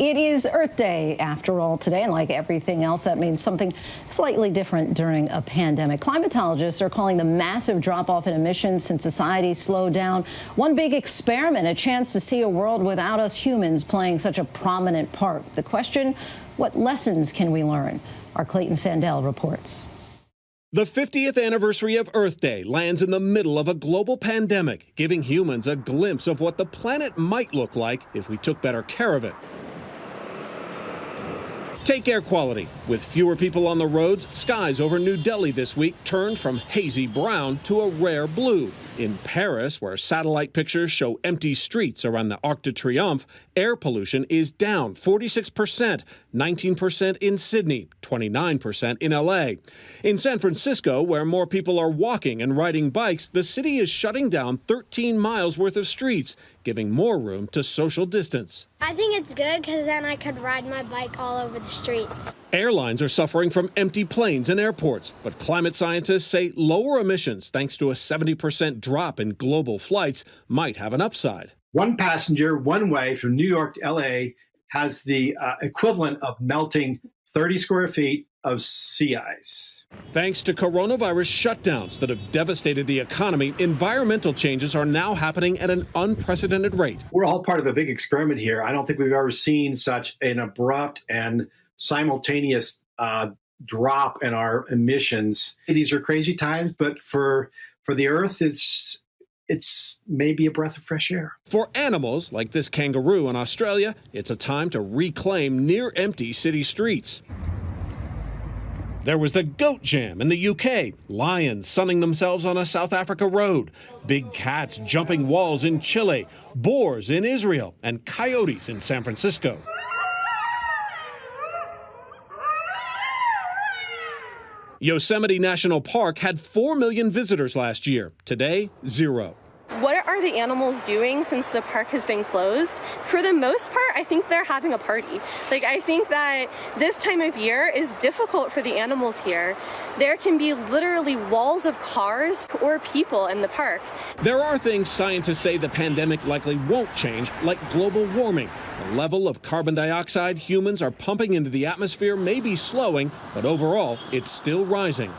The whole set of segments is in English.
It is Earth Day, after all, today, and like everything else, that means something slightly different during a pandemic. Climatologists are calling the massive drop-off in emissions since society slowed down one big experiment, a chance to see a world without us humans playing such a prominent part. The question, what lessons can we learn? Our Clayton Sandell reports. The 50th anniversary of Earth Day lands in the middle of a global pandemic, giving humans a glimpse of what the planet might look like if we took better care of it. Take air quality. With fewer people on the roads, skies over New Delhi this week turned from hazy brown to a rare blue. In Paris, where satellite pictures show empty streets around the Arc de Triomphe, air pollution is down 46%, 19% in Sydney, 29% in LA. In San Francisco, where more people are walking and riding bikes, the city is shutting down 13 miles worth of streets, giving more room to social distance. I think it's good because then I could ride my bike all over the streets. Airlines are suffering from empty planes and airports, but climate scientists say lower emissions, thanks to a 70% drop in global flights, might have an upside. One passenger, one way from New York to LA has the equivalent of melting 30 square feet of sea ice. Thanks to coronavirus shutdowns that have devastated the economy, environmental changes are now happening at an unprecedented rate. We're all part of a big experiment here. I don't think we've ever seen such an abrupt and simultaneous drop in our emissions. These are crazy times, but for the Earth, it's maybe a breath of fresh air. For animals, like this kangaroo in Australia, it's a time to reclaim near-empty city streets. There was the goat jam in the UK, lions sunning themselves on a South Africa road, big cats jumping walls in Chile, boars in Israel, and coyotes in San Francisco. Yosemite National Park had 4 million visitors last year. Today, 0. What are the animals doing since the park has been closed? For the most part, I think they're having a party. I think that this time of year is difficult for the animals here. There can be literally walls of cars or people in the park. There are things scientists say the pandemic likely won't change, like global warming. The level of carbon dioxide humans are pumping into the atmosphere may be slowing, but overall, it's still rising.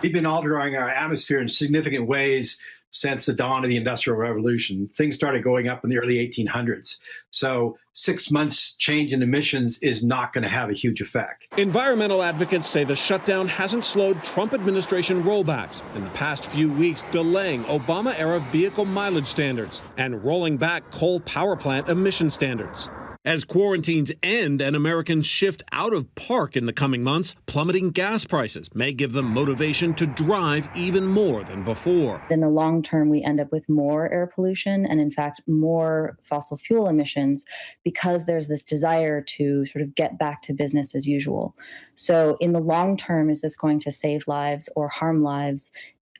We've been altering our atmosphere in significant ways since the dawn of the Industrial Revolution. Things started going up in the early 1800s. So 6 months change in emissions is not going to have a huge effect. Environmental advocates say the shutdown hasn't slowed Trump administration rollbacks in the past few weeks, delaying Obama-era vehicle mileage standards and rolling back coal power plant emission standards. As quarantines end and Americans shift out of park in the coming months, plummeting gas prices may give them motivation to drive even more than before. In the long term, we end up with more air pollution and, in fact, more fossil fuel emissions because there's this desire to sort of get back to business as usual. So in the long term, is this going to save lives or harm lives?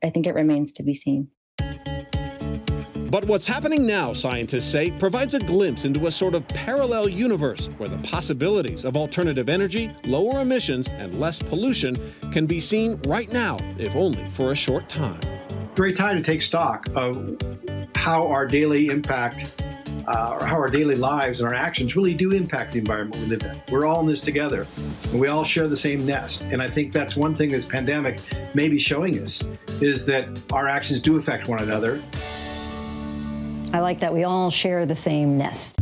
I think it remains to be seen. But what's happening now, scientists say, provides a glimpse into a sort of parallel universe where the possibilities of alternative energy, lower emissions, and less pollution can be seen right now, if only for a short time. Great time to take stock of how our daily impact, or how our daily lives and our actions really do impact the environment we live in. We're all in this together, and we all share the same nest. And I think that's one thing this pandemic may be showing us, is that our actions do affect one another. I like that we all share the same nest.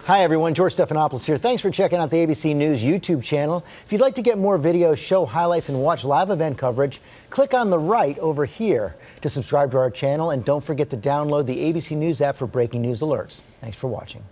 Hi, everyone. George Stephanopoulos here. Thanks for checking out the ABC News YouTube channel. If you'd like to get more videos, show highlights, and watch live event coverage, click on the right over here to subscribe to our channel. And don't forget to download the ABC News app for breaking news alerts. Thanks for watching.